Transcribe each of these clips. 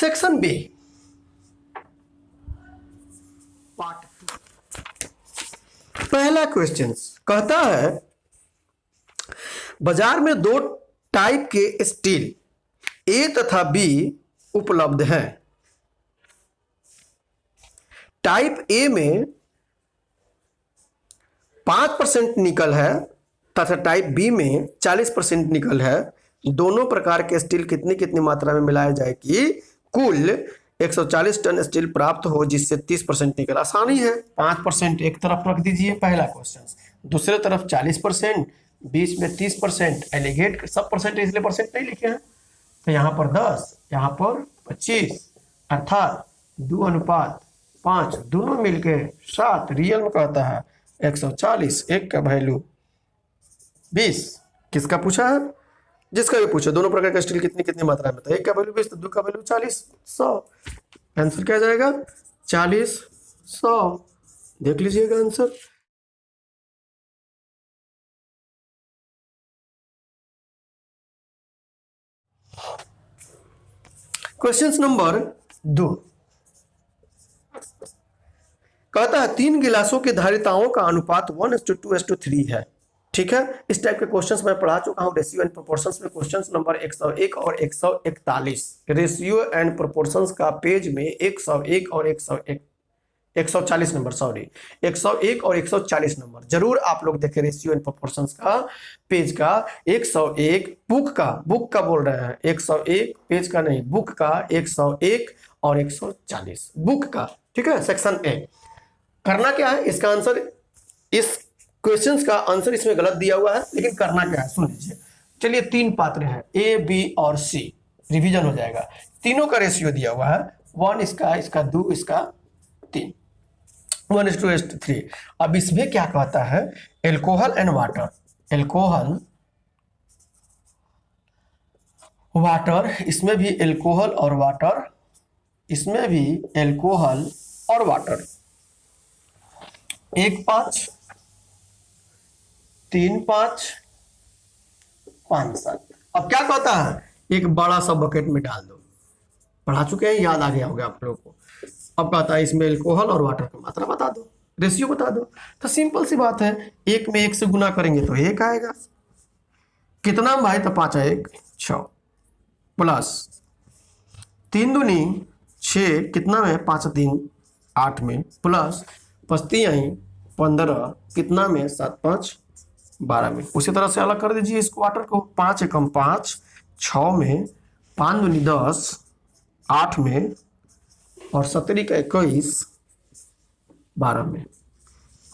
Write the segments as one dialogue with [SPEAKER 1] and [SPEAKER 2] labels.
[SPEAKER 1] Section B part 2। पहला question कहता है बाजार में दो टाइप के स्टील ए तथा बी उपलब्ध हैं। टाइप ए में 5% निकल है तथा टाइप बी में 40% निकल है। दोनों प्रकार के स्टील कितनी कितनी मात्रा में मिलाया जाए कि कुल 140 टन स्टील प्राप्त हो, जिससे 30% निकल। आसानी है, 5% एक तरफ रख दीजिए पहला क्वेश्चन, दूसरे तरफ 40%, बीच में 30%। एलिगेट सब परसेंट इसलिए परसेंट नहीं लिखे हैं, तो यहाँ पर 10, यहाँ पर 25, अर्थात 2:5, दोनों मिलके 7। रियल में कहता है 140, एक का वैल्यू 20। किसका पूछा है? जिसका भी पूछा। दोनों प्रकार का स्टील कितनी कितनी मात्रा में, तो एक का वैल्यू 20, तो दो का वैल्यू 40, 100। आंसर क्या जाएगा? 40, 100। देख लीजिएगा आंसर। क्वेश्चन नंबर 2 कहता है 3 गिलासों की धारिताओं का अनुपात 1:2:3 है। ठीक है, इस टाइप के क्वेश्चंस मैं पढ़ा चुका हूं रेशियो एंड प्रोपोर्शंस में। क्वेश्चंस नंबर 101 और 141 रेशियो एंड प्रोपोर्शंस का पेज में 101 और 140 नंबर, सॉरी 101 और 140 नंबर जरूर आप लोग देखें। रेशियो एंड प्रोपोर्शंस का पेज का 101, बुक का बोल रहे हैं 101, पेज का नहीं, बुक का 101 और 140 बुक का। ठीक है, सेक्शन ए। करना क्या है इसका आंसर, इस क्वेश्चंस का आंसर इसमें गलत दिया हुआ है, लेकिन करना क्या है सुन लीजिए। चलिए 3 पात्र हैं ए, बी और सी, रिवीजन हो जाएगा। तीनों का रेशियो दिया हुआ है 1 इसका 2 इसका 3, 1:3। अब इसमें क्या कहता है? Alcohol and water, alcohol water, इसमें भी एल्कोहल और वाटर, इसमें भी एल्कोहल और वाटर। 1:5, 3:5, 5:7। अब क्या कहता है? एक बड़ा सा बकेट में डाल दो। पढ़ा चुके हैं, याद आ गया होगा आप लोगों को। अब कहता है इसमें एल्कोहल और वाटर की मात्रा बता दो, रेशियो बता दो। तो सिंपल सी बात है, 1 में 1 से गुना करेंगे तो 1 आएगा। कितना भाई? तो 5 1 6 प्लस 3 दूनी 6, कितना में? 5 3 8 में, प्लस 5 3 15, कितना में? 7 5 12 में। उसी तरह से अलग कर दीजिए इसको, वाटर को। 5 एकम 5, 6 में, 5 दूनी 10, 8 में, और 17 का 21, 12 में।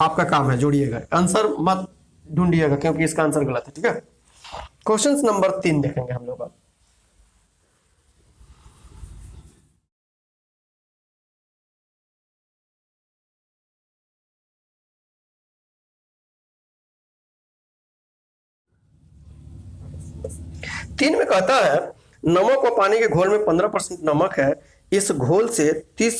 [SPEAKER 1] आपका काम है, जोड़िएगा। आंसर मत ढूंढिएगा क्योंकि इसका आंसर गलत है। ठीक है, क्वेश्चन नंबर 3 देखेंगे हम लोग अब। तीन में कहता है नमक व पानी के घोल में 15% नमक है। इस घोल से 30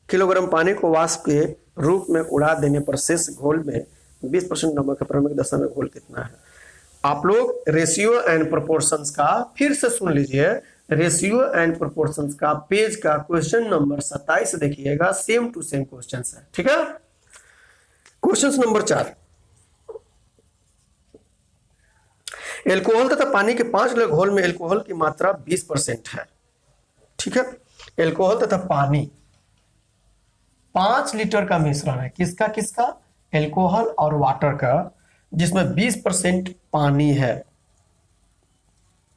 [SPEAKER 1] किलोग्राम पानी को वाष्प के रूप में उड़ा देने पर शेष घोल में 20% नमक है। प्रारंभिक दशा में घोल कितना है? आप लोग रेशियो एंड प्रोपोर्शंस का फिर से सुन लीजिए। रेशियो एंड प्रोपोर्शंस का पेज का क्वेश्चन नंबर 27 देखिएगा, सेम टू सेम क्वेश्चन है। ठीक है, क्वेश्चन नंबर 4, एल्कोहल तथा पानी के 5 लीटर घोल में एल्कोहल की मात्रा 20% है। ठीक है, एल्कोहल तथा पानी 5 लीटर का मिश्रण है। किसका किसका? एल्कोहल और वाटर का, जिसमें 20% पानी है।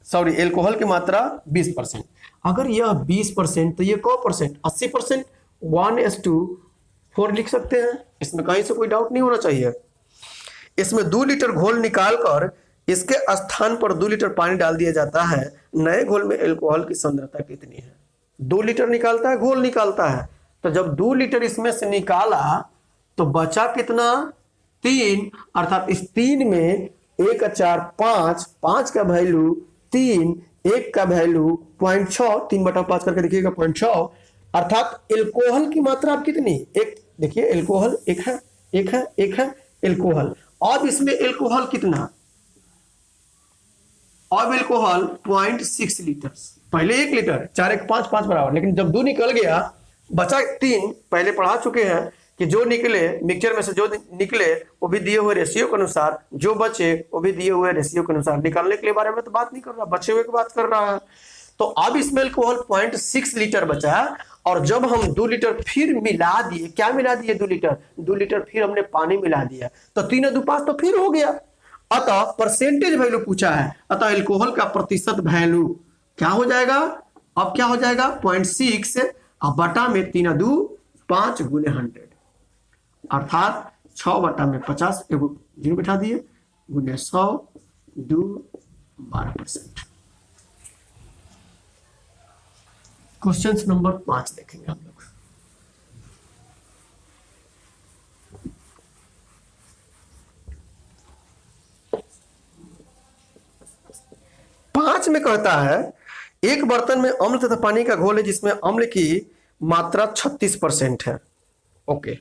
[SPEAKER 1] सॉरी, एल्कोहल की मात्रा 20%। अगर यह 20% तो ये कौ परसेंट? 80%। 1:4 लिख सकते हैं, इसमें कहीं से कोई डाउट नहीं होना चाहिए। इसमें 2 लीटर घोल निकालकर इसके स्थान पर 2 लीटर पानी डाल दिया जाता है। नए घोल में एल्कोहल की सांद्रता कितनी है? 2 लीटर निकालता है, घोल निकालता है, तो जब 2 लीटर इसमें से निकाला तो बचा कितना? 3, अर्थात इस 3 में 1 4 5, 5 का वैल्यू 3, 1 का वैल्यू 0.6, 3/5 करके देखिएगा 0.6, अर्थात एल्कोहल की मात्रा आप कितनी? 1। देखिए एल्कोहल 1 है, 1 है, 1 है एल्कोहल। अब इसमें एल्कोहल कितना? अब एल्कोहल 0.6 लीटर, पहले 1 लीटर, 4 1 5 5 बराबर, लेकिन जब 2 निकल गया बचा 3, पहले पढ़ा चुके हैं कि जो निकले मिक्सचर में से जो निकले वो भी दिए हुए रेशियो के अनुसार, जो बचे वो भी दिए हुए रेशियो के अनुसार। निकालने के लिए बारे में तो बात नहीं कर रहा, बचे हुए की बात कर रहा है। तो अब इसमें अल्कोहल 0.6 लीटर बचा है, और जब हम 2 लीटर फिर मिला दिए, क्या मिला दिए 2 लीटर फिर हमने पानी मिला दिया, तो 3 और 2 5 तो फिर हो गया। अतः परसेंटेज वैल्यू पूछा है, अतः अल्कोहल का प्रतिशत वैल्यू क्या हो जाएगा, अब क्या हो जाएगा 0.6 अब बटा में 3 और 2 5 गुने 100, अर्थात 6 बटा में 50 एगो 0 बैठा दिए गुने 100 2 12%। क्वेश्चन नंबर 5 देखेंगे हम लोग। पांच में कहता है एक बर्तन में अम्ल तथा पानी का घोल है जिसमें अम्ल की मात्रा 36% है। ओके,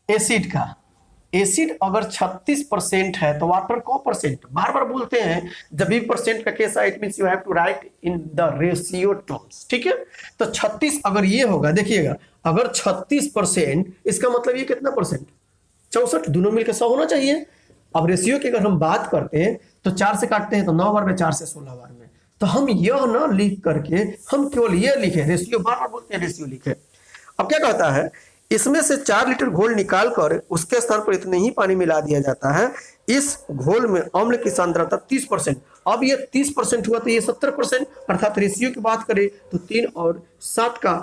[SPEAKER 1] एसिड का, एसिड अगर 36% है तो वाटर को परसेंट, बार बार बोलते हैं जब भी परसेंट का केस है it means you have to write in the ratio terms, ठीक है। तो 36 अगर ये होगा, देखिएगा अगर 36%, इसका मतलब ये कितना परसेंट, 64, दोनों मिलकर 100 होना चाहिए। अब रेशियो की अगर हम बात करते हैं तो 4 से काटते हैं तो 9 बार में, 4 से 16 बार में, तो हम यह ना लिख करके हम केवल ये लिखे, रेशियो बार बार बोलते हैं रेशियो लिखे। अब क्या कहता है, इसमें से 4 लीटर घोल निकालकर उसके स्थान पर इतने ही पानी मिला दिया जाता है। इस घोल में अम्ल की सांद्रता 30%, अब ये 30% हुआ तो ये 70%, अर्थात रेशियो की बात करें तो 3 और 7 का।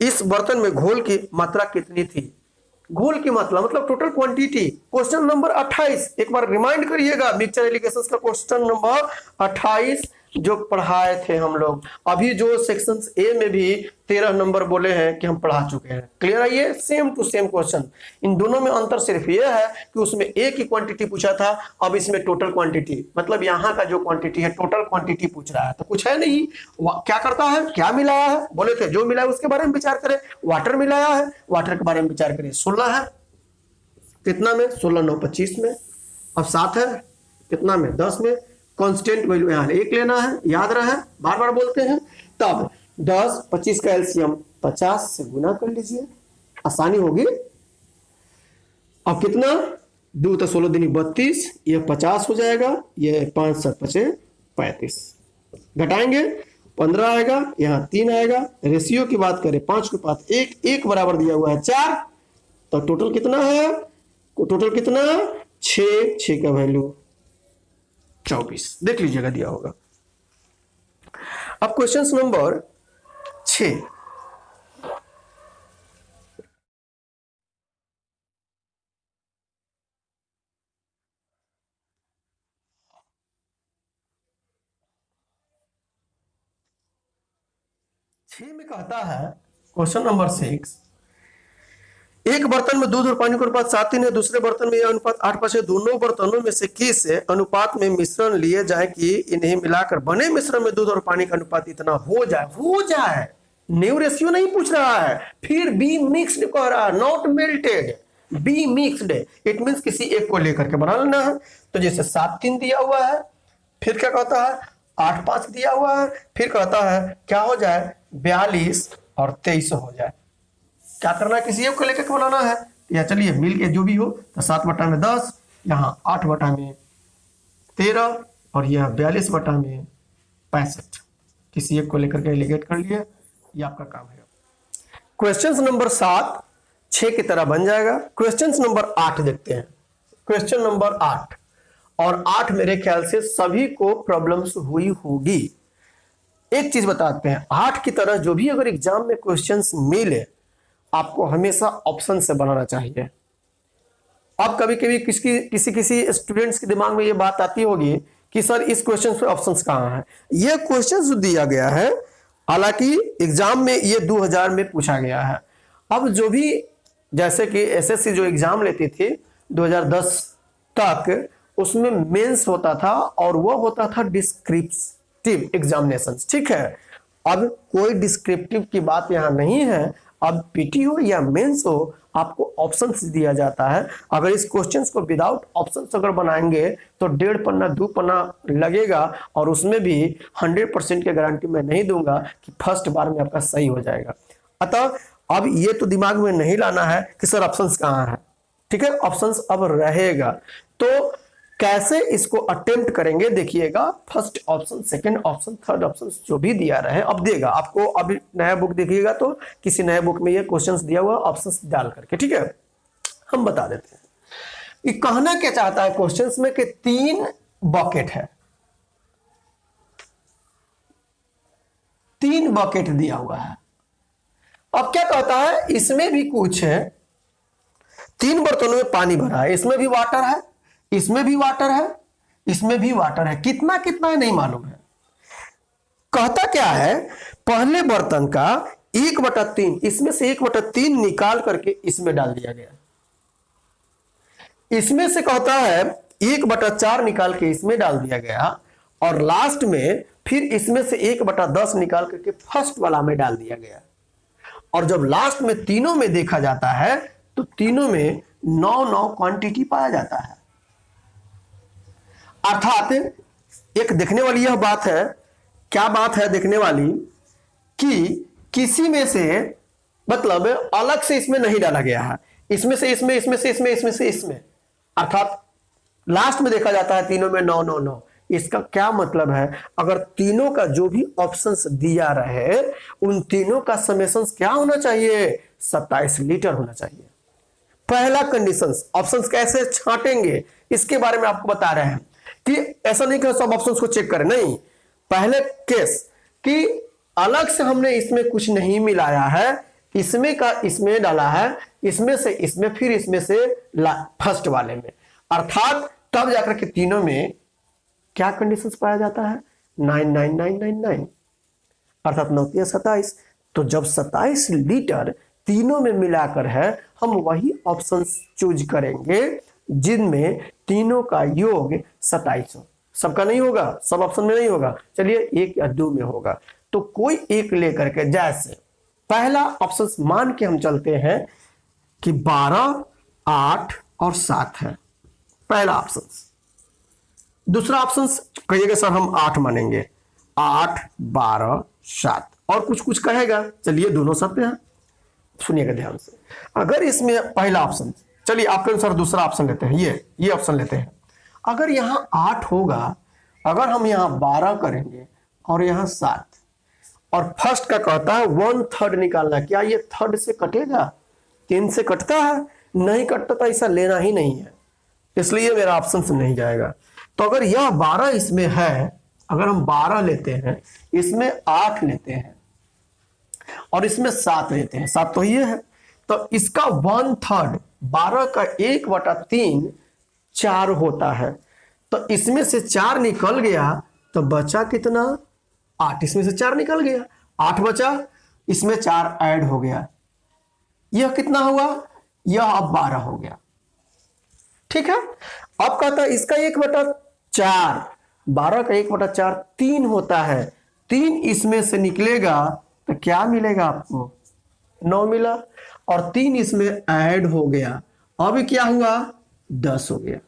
[SPEAKER 1] इस बर्तन में घोल की मात्रा कितनी थी, घोल की मात्रा मतलब टोटल क्वांटिटी। क्वेश्चन नंबर 28 एक बार रिमाइंड करिएगा, मिक्सचर एलिगेशंस का क्वेश्चन नंबर 28 जो पढ़ाए थे हम लोग। अभी जो सेक्शन ए में भी 13 नंबर बोले हैं कि हम पढ़ा चुके हैं। क्लियर है, ये सेम टू सेम क्वेश्चन। इन दोनों में अंतर सिर्फ ये है कि उसमें ए की क्वांटिटी पूछा था, अब इसमें टोटल क्वांटिटी, मतलब यहाँ का जो क्वांटिटी है टोटल क्वांटिटी पूछ रहा है। तो कुछ है नहीं, क्या करता है, क्या मिलाया है, बोले थे जो मिलाया उसके बारे में विचार करें। वाटर मिलाया है, वाटर के बारे में विचार करें। 16 है, कितना में, 16 9 25 में। अब 7 है, कितना में, 10 में। कांस्टेंट वैल्यू यहाँ 1 लेना है, याद रहा, बार बार बोलते हैं। तब 10 25 का एलसीएम 50 से गुना कर लीजिए, आसानी होगी। अब कितना, 2 तो 16 दूनी 32, ये 50 हो जाएगा, ये 5 7 5 35, घटाएंगे 15 आएगा, यहाँ 3 आएगा। रेशियो की बात करें 5 के पास 1 1 बराबर दिया हुआ है 4, तो टोटल कितना है, टोटल कितना 6 6 का वैल्यू 24, देख लीजिएगा दिया होगा। अब क्वेश्चन नंबर 6, में कहता है क्वेश्चन नंबर 6, एक बर्तन में दूध और पानी का अनुपात 7:3 है, दूसरे बर्तन में यह अनुपात 8:5 है। दोनों बर्तनों में से किस अनुपात में मिश्रण लिए जाए कि इन्हें मिलाकर बने मिश्रण में दूध और पानी का अनुपात इतना हो जाए। न्यू रेशियो नहीं पूछ रहा है, फिर बी मिक्स्ड कह रहा है, not melted, be mixed, it means किसी एक को लेकर के बना लेना है। तो जैसे 7:3 दिया हुआ है, फिर क्या कहता है 8:5 दिया हुआ है, फिर कहता है क्या हो जाए 42 और 23 हो जाए। क्या करना है, किसी एक को लेकर के बनाना है। या चलिए मिल के जो भी हो, तो 7 बटा में 10, यहाँ 8 बटा में 13 और यह 42 बटा में 65, किसी एक को लेकर के एलिगेट कर लिए, ये आपका काम है। क्वेश्चन नंबर 7 6 की तरह बन जाएगा। क्वेश्चन नंबर 8 देखते हैं। क्वेश्चन नंबर 8 और 8 मेरे ख्याल से सभी को प्रॉब्लम्स हुई होगी। एक चीज बताते हैं, 8 की तरह जो भी अगर एग्जाम में क्वेश्चंस मिले आपको हमेशा ऑप्शन से बनाना चाहिए। अब कभी कभी किसी स्टूडेंट्स के दिमाग में ये बात आती होगी कि सर इस क्वेश्चन पे ऑप्शंस कहाँ हैं। ये क्वेश्चन जो दिया गया है, हालांकि एग्जाम में ये 2000 में पूछा गया है। अब जो भी जैसे कि एसएससी जो एग्जाम लेती थी 2010 तक, उसमें मेंस होता था और वो होता था डिस्क्रिप्टिव एग्जामिनेशन, ठीक है। अब कोई डिस्क्रिप्टिव की बात यहाँ नहीं है, अब पीटी हो या मेंस हो, आपको ऑप्शंस दिया जाता है। अगर इस क्वेश्चंस को विदाउट ऑप्शंस अगर बनाएंगे तो 1.5 पन्ना 2 पन्ना लगेगा, और उसमें भी 100% की गारंटी मैं नहीं दूंगा कि फर्स्ट बार में आपका सही हो जाएगा। अतः अब ये तो दिमाग में नहीं लाना है कि सर ऑप्शंस कहाँ है, ठीक है, ऑप्शंस अब रहेगा। तो कैसे इसको अटेम्प्ट करेंगे देखिएगा, first option, second option, third option जो भी दिया रहे अब देगा आपको। अभी नया बुक देखिएगा तो किसी नए बुक में ये क्वेश्चंस दिया हुआ ऑप्शंस डाल करके, ठीक है। हम बता देते हैं ये कहना क्या चाहता है क्वेश्चंस में कि 3 बकेट है, 3 बकेट दिया हुआ है। अब क्या कहता है, इसमें भी कुछ है, 3 बर्तनों में पानी भरा है, इसमें भी वाटर है, इसमें भी वाटर है, इसमें भी वाटर है, कितना कितना है नहीं मालूम है। कहता क्या है, पहले बर्तन का 1/3, इसमें से 1/3 निकाल करके इसमें डाल दिया गया। इसमें से कहता है 1/4 निकाल के इसमें डाल दिया गया, और लास्ट में फिर इसमें से 1/10 निकाल करके फर्स्ट वाला में डाल दिया गया। और जब लास्ट में तीनों में देखा जाता है तो तीनों में 9 क्वांटिटी पाया जाता है। अर्थात एक देखने वाली यह बात है, क्या बात है देखने वाली, कि किसी में से मतलब अलग से इसमें नहीं डाला गया है, इसमें से इसमें, इसमें से इसमें, इसमें से इसमें, अर्थात लास्ट में देखा जाता है तीनों में 9 9 9। इसका क्या मतलब है, अगर तीनों का जो भी ऑप्शंस दिया रहे उन तीनों का समेशंस क्या होना चाहिए, 27 लीटर होना चाहिए। पहला कंडीशंस, ऑप्शंस कैसे छांटेंगे इसके बारे में आपको बता रहे हैं कि ऐसा नहीं कि सब ऑप्शंस को चेक करें, नहीं। पहले केस कि अलग से हमने इसमें कुछ नहीं मिलाया है, इसमें का इसमें डाला है, इसमें से इसमें, फिर इसमें से फर्स्ट वाले में, अर्थात तब जाकर के तीनों में क्या कंडीशंस पाया जाता है, 9 9 9 9 9, अर्थात 9 × 27। तो जब 27 लीटर तीनों में मिलाकर है, हम वही ऑप्शंस चूज करेंगे जिनमें तीनों का योग 27 हो। सबका नहीं होगा, सब ऑप्शन में नहीं होगा, चलिए 1 या 2 में होगा। तो कोई एक लेकर के, जैसे पहला ऑप्शन मान के हम चलते हैं कि 12, 8 और 7 है पहला ऑप्शन। दूसरा ऑप्शन कहिएगा सर हम 8 मानेंगे, 8 12 7 और कुछ कुछ कहेगा, चलिए दोनों सत्य हैं। सुनिएगा ध्यान से, अगर इसमें पहला ऑप्शन, चलिए आपके अनुसार दूसरा ऑप्शन लेते हैं, ये ऑप्शन लेते हैं। अगर यहाँ 8 होगा, अगर हम यहाँ 12 करेंगे और यहाँ 7, और फर्स्ट का कहता है 1/3 निकालना, क्या ये थर्ड से कटेगा, 3 से कटता है, नहीं कटता तो ऐसा लेना ही नहीं है, इसलिए मेरा ऑप्शन से नहीं जाएगा। तो अगर यह 12 इसमें है, अगर हम 12 लेते हैं, इसमें 8 लेते हैं और इसमें 7 लेते हैं, 7 तो ये है, तो इसका 1/3, 12 का 1/3 4 होता है। तो इसमें से 4 निकल गया तो बचा कितना, 8, इसमें से 4 निकल गया, 8 बचा, इसमें 4 ऐड हो गया, यह कितना हुआ, यह अब 12 हो गया, ठीक है। अब कहता है इसका 1/4, 12 का 1/4 3 होता है, 3 इसमें से निकलेगा तो क्या मिलेगा आपको, 9 मिला, और 3 इसमें ऐड हो गया, अब क्या हुआ, 10 हो गया।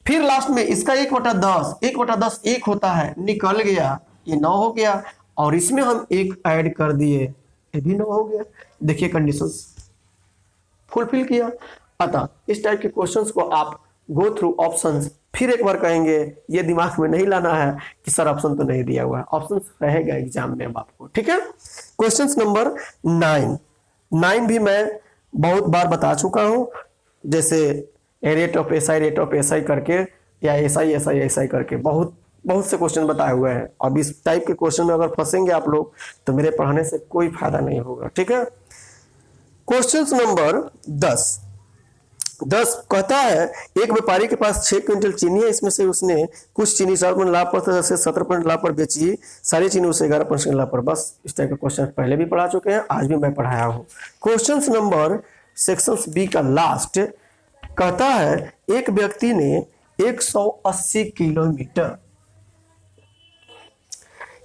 [SPEAKER 1] फिर लास्ट में इसका 1/10, 1/10 1 होता है, निकल गया, ये 9 हो गया, और इसमें हम 1 ऐड कर दिए, ये भी 9 हो गया। देखिए कंडीशंस फुलफिल किया। अतः इस टाइप के क्वेश्चंस को आप गो थ्रू ऑप्शंस, फिर एक बार कहेंगे, ये दिमाग में नहीं लाना है कि सर ऑप्शन तो नहीं दिया हुआ है, ऑप्शन रहेगा एग्जाम में आपको, ठीक है। क्वेश्चन नंबर 9 भी मैं बहुत बार बता चुका हूं, जैसे रेट ऑफ एसआई करके, या एसआई करके बहुत से क्वेश्चन बताए हुए हैं। अब इस टाइप के क्वेश्चन में अगर फंसेंगे आप लोग तो मेरे पढ़ाने से कोई फायदा नहीं होगा, ठीक है। क्वेश्चन नंबर 10 कहता है, एक व्यापारी के पास 6 क्विंटल चीनी है, इसमें से उसने कुछ चीनी 7% लाभ पर से 17% लाभ पर बेची, सारी चीनी उसे 11% लाभ पर। बस इस टाइप के क्वेश्चन पहले भी पढ़ा चुके हैं, आज भी मैं पढ़ाया हूँ। क्वेश्चन नंबर सेक्शन बी का लास्ट कहता है, एक व्यक्ति ने 180 किलोमीटर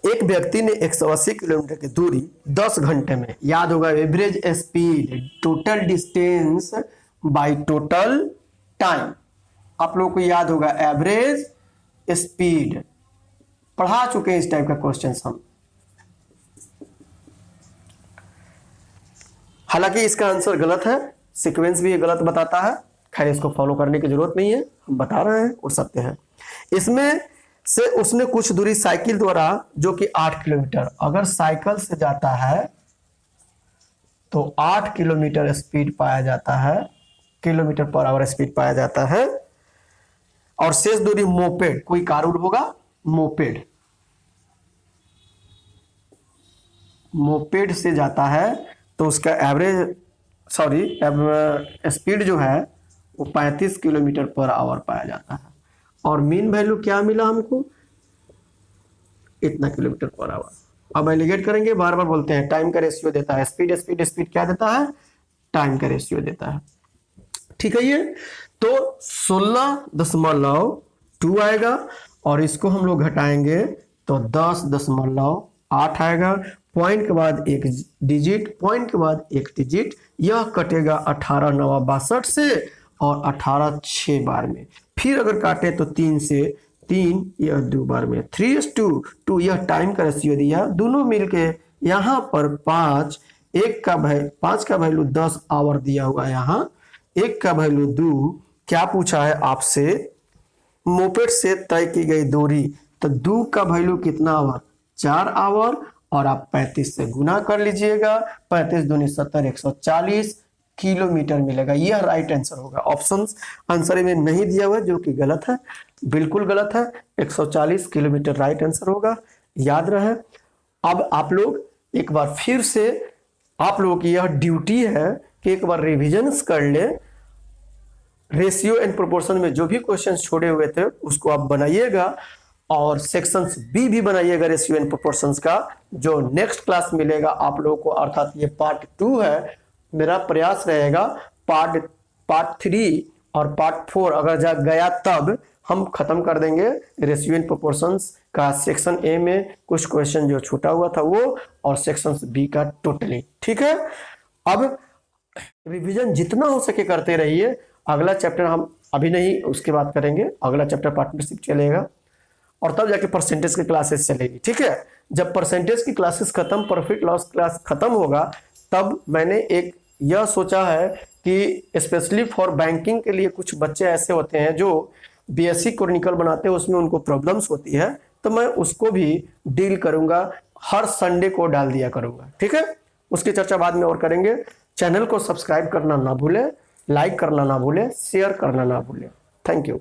[SPEAKER 1] एक व्यक्ति ने 180 किलोमीटर की दूरी 10 घंटे में, याद होगा average speed total distance by total time, आप लोगों को याद होगा एवरेज स्पीड, पढ़ा चुके हैं इस टाइप का क्वेश्चन हम। हालांकि इसका आंसर गलत है, सीक्वेंस भी ये गलत बताता है, खैर इसको फॉलो करने की जरूरत नहीं है, हम बता रहे हैं उड़ सकते हैं। इसमें से उसने कुछ दूरी साइकिल द्वारा, जो कि 8 किलोमीटर, अगर साइकिल से जाता है तो 8 किलोमीटर स्पीड पाया जाता है, किलोमीटर पर आवर स्पीड पाया जाता है। और शेष दूरी मोपेड, कोई कारुल होगा, मोपेड, मोपेड से जाता है तो उसका एवरेज स्पीड जो है वो 35 किलोमीटर पर आवर पाया जाता है। और मीन वैल्यू क्या मिला हमको, इतना किलोमीटर पर आवर। अब एलिगेट करेंगे, बार बार बोलते हैं, टाइम का रेशियो देता है, स्पीड स्पीड स्पीड क्या देता है, टाइम का रेशियो देता है। ठीक है, ये तो 16.2 आएगा, और इसको हम लोग घटाएंगे तो 10.8 आएगा। पॉइंट के बाद एक डिजिट, पॉइंट के बाद एक डिजिट, यह कटेगा 18 9 62 से और 18 6 बार में। फिर अगर काटे तो 3 से 3, यह 2 बार में, 3:2, यह टाइम का रेशियो दिया। दोनों मिलके यहाँ पर 5 का वैल्यू 10 आवर दिया हुआ है, यहाँ 1 का वैल्यू 2। क्या पूछा है आपसे, मोपेड से तय की गई दूरी, तो 2 का वैल्यू कितना आवर, 4 आवर, और आप 35 से गुना कर लीजिएगा, 35 दूनी 70, 140 किलोमीटर मिलेगा। यह राइट आंसर होगा। ऑप्शन आंसर में नहीं दिया हुआ जो कि गलत है, बिल्कुल गलत है। 140 किलोमीटर राइट आंसर होगा, याद रहे। अब आप लोग एक बार फिर से, आप लोगों की यह ड्यूटी है कि एक बार रिविजन्स कर ले, रेशियो एंड प्रोपोर्शन में जो भी क्वेश्चन छोड़े हुए थे उसको आप बनाइएगा, और सेक्शंस भी बनाइएगा रेशियो एंड प्रोपोर्शंस का, जो नेक्स्ट क्लास मिलेगा आप लोगों को, अर्थात ये पार्ट 2 है। मेरा प्रयास रहेगा पार्ट 3 और पार्ट 4 अगर जा गया तब हम खत्म कर देंगे रेशियो एंड प्रोपोर्शंस का सेक्शन ए में कुछ क्वेश्चन जो छूटा हुआ था वो, और सेक्शन बी का टोटली। ठीक है, अब रिवीजन जितना हो सके करते रहिए। अगला चैप्टर हम अभी नहीं, उसके बाद करेंगे। अगला चैप्टर पार्टनरशिप चलेगा, और तब जाके परसेंटेज की क्लासेस चलेगी। ठीक है, जब परसेंटेज की क्लासेस खत्म, प्रॉफिट लॉस क्लास खत्म होगा, तब मैंने एक यह सोचा है कि स्पेशली फॉर बैंकिंग के लिए कुछ बच्चे ऐसे होते हैं जो बीएससी क्रॉनिकल बनाते हैं, उसमें उनको प्रॉब्लम्स होती है, तो मैं उसको भी डील करूंगा, हर संडे को डाल दिया करूंगा। ठीक है, उसकी चर्चा बाद में और करेंगे। चैनल को सब्सक्राइब करना ना भूलें, लाइक करना ना भूलें, शेयर करना ना भूलें। Thank you.